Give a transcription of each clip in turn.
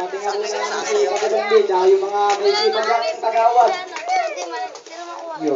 Pati nga po namin si Kapitong B, tsaka yung mga baby tagawad. Yo.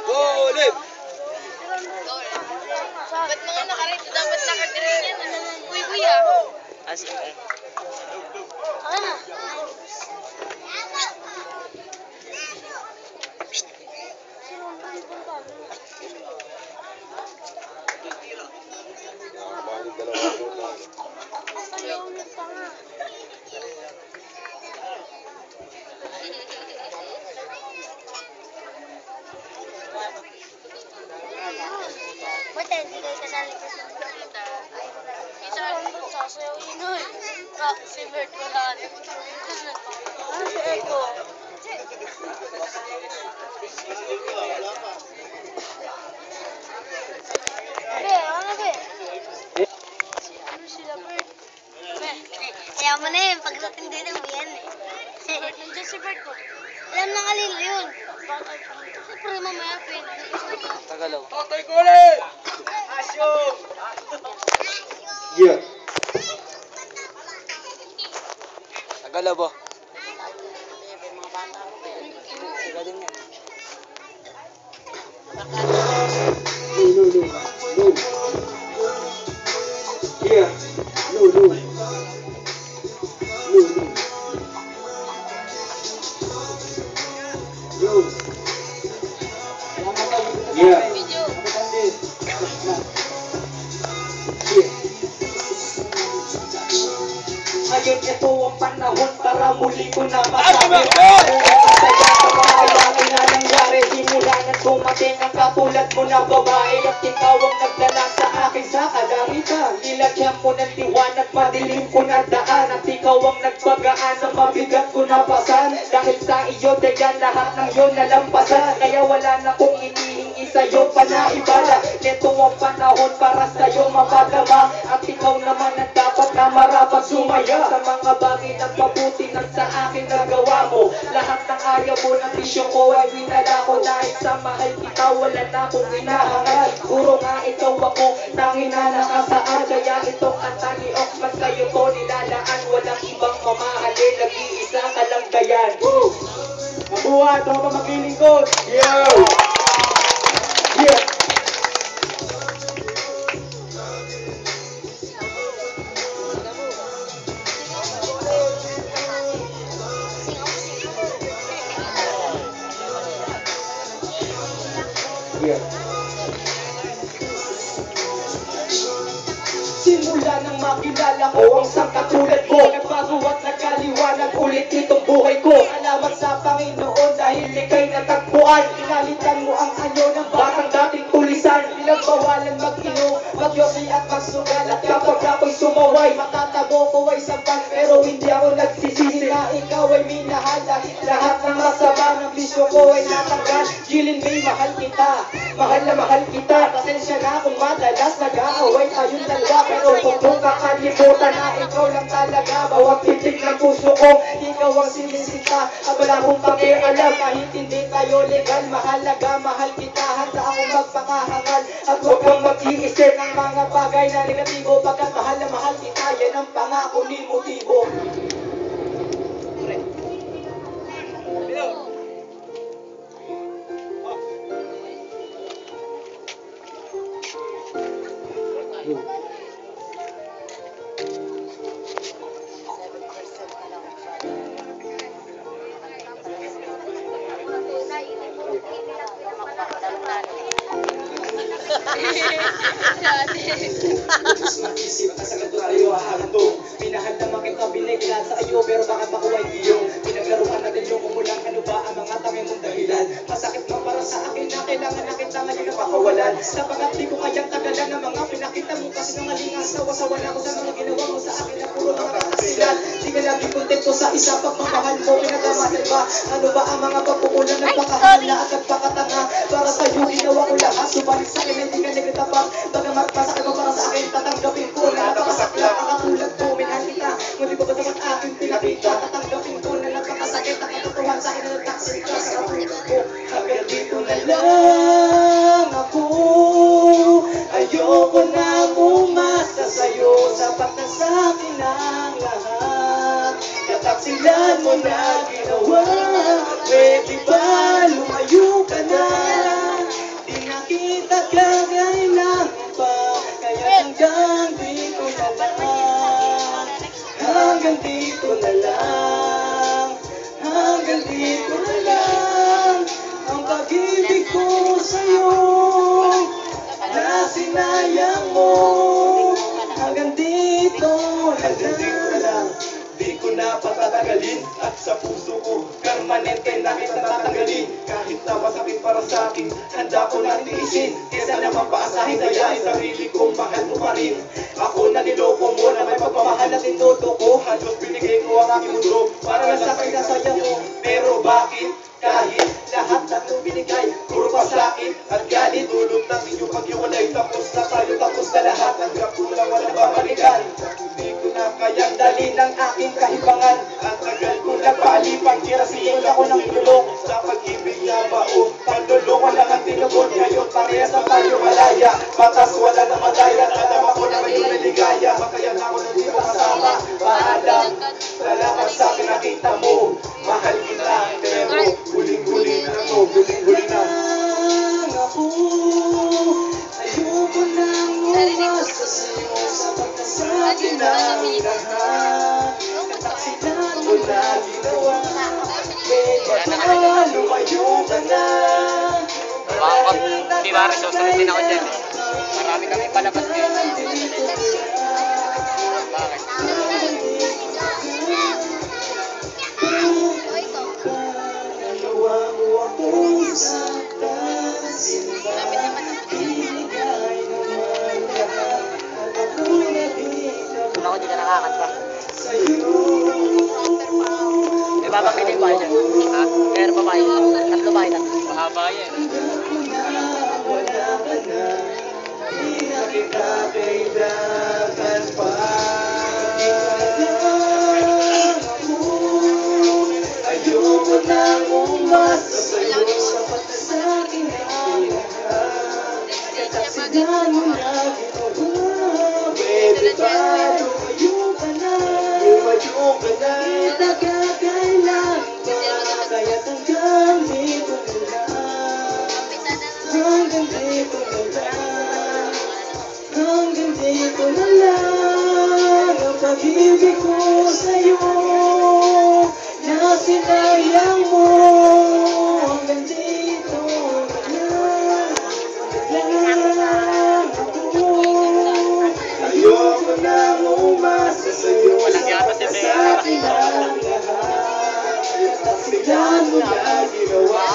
Go, Lip! Ba't mga nakarito? Dapat nakagreen yan. Uy, kuya. Sige. Okay na. Ba't hindi kayo kasali ka sa balita? Isa lang doon sasayaw yun eh. Si Bert wala rin. Ano si Echo? Be, ano be? Ano sila Bert? Kaya mo na yun, pagdating dito mo yan eh. Nandiyan si Bert ko. Alam na kalilo yun. Bakit? Siyempre mamaya pwede. Tagalaw. Totoy ko ulit! Asyo! Yeah. Tagalaw ba? Sila din yan. No. Yeah. No. Yeah. Ngayon ito ang panahon para muli ko na masabi saya sa mga na nangyari simula na tumating ang katulad mo na babae at ikaw ang nagdala sa akin sa kalamitan. Nilagyan mo ng tiwanag, madilim ko na daan at ikaw ang nagpagaan ng mabigat ko na pasan. Dahil sa iyo dayan lahat ng yun nalampasan, kaya wala na kong inihingi sa'yo pa na ibala. Neto ang panahon para sa'yo mapadama at ikaw naman ang dapat na marapat sumaya sa mga bagay na mabuti na sa akin nagawa mo. Lahat ng ayaw mo ng bisyo ko ay winala ko dahil sa mahal kita wala na akong inahangal. Puro nga ikaw ako tanging na nakasaan, kaya itong kanta ni Oxman sa'yo ko nilalaan. Walang ibang mamahalin, nag-iisa ka lang dayan. Mabuhay, ito ka maglilingkod. Yo! Yeah! Yeah. Simula nang makilala ko ang isang katulad ko, nagbago at nagkaliwanag ulit itong buhay ko. Salamat sa Panginoon dahil ika'y natagpuan. Pinalitan mo ang anyo ng batang dating tulisan. Pinagbawalan mag-inom, magyosi at magsugal. At kapag ako'y sumaway, matatago ko ay sapat. Pero hindi ako nagsisisi na ikaw ay minahal. Dahil lahat ng masama ng bisyo ko ay natanggal. Jilin May, mahal kita, mahal na mahal kita. Pasensya na kung madalas nag-aaway tayong dalawa. Pero kung mong kakalimutan na ikaw lang talaga, bawat titik ng puso ko, ikaw ang sinisita. At wala kong pakialam kahit hindi tayo legal. Mahalaga, mahal kita, handa akong magpakahangal. At huwag kang mag-iisip ng mga bagay na negatibo. Pagkat mahal na mahal kita, yan ang pangako ni motibo. Isip ka sa tayo hahanto. Minahal naman kita, binigla sa iyo, pero bakit ako ay diyo? Pinaglaruan natin yung kumulang, ano ba ang mga tangi mong dahilan? Masakit man para sa akin na kailangan na kita ngayon na pakawalan. Sapagat di ko kayang tagalan ng mga pinakita mo kasi nangalingan. Sawa-sawa na ako sa mga ginawa mo sa akin na puro mga kakasilan. Di ka lagi kontento sa isa pagmamahal mo, pinagamasan ba? Ano ba ang mga pagkukulang ng pakahala at nagpakatanga? Para sa'yo ginawa ko lahat, subalit sa akin hindi ka nagtatapang. Bagamat masakit mo para sa akin, tatanggapin ko na napakasakla. Ang katulad ko, minahal kita, ngunit ba dapat aking pinakita? Tatanggapin ko na napakasakit, ang katotohan sa akin na nagtaksit ka sa katulad ko. Hanggang dito na lang ako, ayoko na umasa sapat na sa akin ang lahat. Kataksilan mo na ginawa, pwede ba lumayo ka na? Di na kita kailangan pa, kaya hanggang dito na lang. Hanggang dito na lang, hanggang dito na lang. Ang pag-ibig ko sa'yo na sinayang mo. Hanggang dito na lang. Di ko na patatagalin at sa puso ko permanente na kita tatanggalin. Kahit na masakit para sa akin, handa ko na tiisin. Kesa naman paasahin, dayain sarili ko, mahal mo pa rin. Ako na niloko mo na may pagmamahal na tinuto ko. Halos binigay ko ang aking mundo para lang sa akin nasaya mo. Pero bakit? Kahit lahat na ito binigay, puro pa sa akin at galit. Tulog ng inyong paghiwalay, tapos na tayo, tapos na lahat. Ang hirap ko na walang babalikan. Hindi ko na kayang dali ng aking kahibangan. Ang tagal ko nagpaalipang, kirasihin ako ng ilulong. Sa pag-ibig niya ba o panlulungan lang ang tinugon. Ngayon parehas na tayo malaya, batas wala na madaya. Alam ako na ngayon may ligaya, makaya na ako nandito kasama. Paalam, salamat sa pinakita mo. Mahal kita, pero huling-huli na to, huling-huli na. Ako, ayoko nang umasa sa'yo, sapat na sa akin ang lahat. Kataksilan mo na ginawa, pwede ba lumayo ka na? Di ba, resource din ako dyan. Marami kami palabas din. Bakit? Ako di ka nakakanta. May babanggitin ba dyan? Ha? Kaya pa ba yun? Tatlo ba yun? Mahaba yan. Wala ka na, di na kita kailangan pa. Ayoko nang umasa sa'yo, sapat na sa akin ang lahat. Kataksilan mo na ginawa, pwede ba lumayo ka na? Lumayo ka na, nagkakailangan pa, kaya't hanggang dito na lang. Hanggang dito na lang, hanggang dito na lang. Ang pag-ibig ko sa'yo na sinayang mo. Hanggang dito na lang ako. Ayoko nang umasa sa'yo, sapat na sa akin ang lahat. Kataksilan mo na ginawa.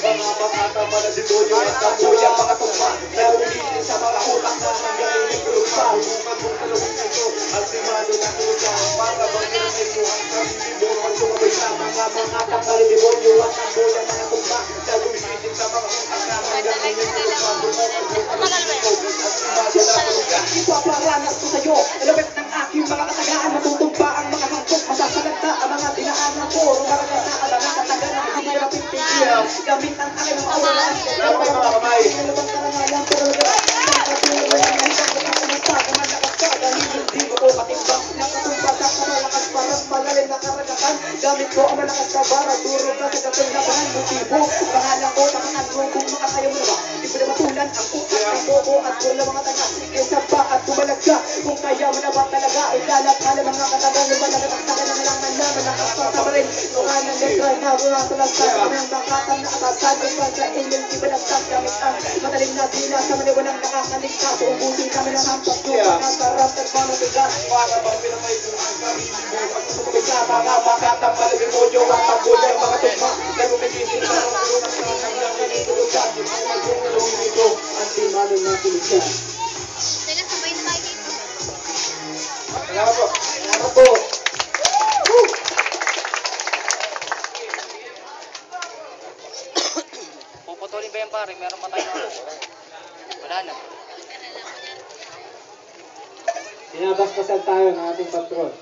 Mga makatama na demonyo at kabuya, mga tugma na ulitin sa mga utak na hanggang nagulog pa. Hubungan mong kalawin nito at simano na kusa. Para bang nilagay mo ang sarili mo pag sumabay sa mga makatama na demonyo at kabuya, mga tugma na ulitin sa mga utak na hanggang nagulog pa. Hubungan mong kalawin nito at simano na kusa. Ipaparanas ko sa'yo, alawit ng aking mga katagaan. Matutumba ang mga hangkok, masasalagta ang mga dinaanan ko. Rumaragas na ang mga katagaan na hindi na pipigil. Gamit ang aking mga awalan. Pero may mga kamay. Nalabang karangalan, pero nakatulong mo yan. Kumasta, kumalakas ka. Dahil hindi mo ko matimbang. Nakatumba ka sa malakas parang malalim na karagatan. Gamit ko ang malakas na bara. Duro ka sa gatong labanan. Motibo, pangalan ko, nakakanong kung makakaya mo na ba. Di mo na matulan ang utak ng bobo at pula mga taga. Kesa pa at bumalag ka. Kung kaya mo na ba talaga, ilalat ka lang mga katagang. Lumalagat ang taga ng lang na malakas pa sa rin. Tungan ng letra na mga talastan. Ang bakatan na atasan. Ipag sa inyong ibalagtas. Gamit ang matalim na dila sa maliwanang nakakaligtas. Uubusin kami ng hampas ko. Mga sarap at mga bigas. Para bang pinamay mo ang sarili mo. Pagkasabay sa mga makatang malimonyo. Ang pagbulan mga tugma. Nagumigilin sa mga tulungan sa hanggang nanitulugan. Ang tulong nito ang simano ng tulisan. Teka, sabay na tayo dito. Salamat po. Salamat po. Puputo kunin ba yan pare? Meron pa tayo ano? Wala na. Binabasbasan tayo ng ating patrol.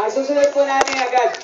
Susunod po natin agad.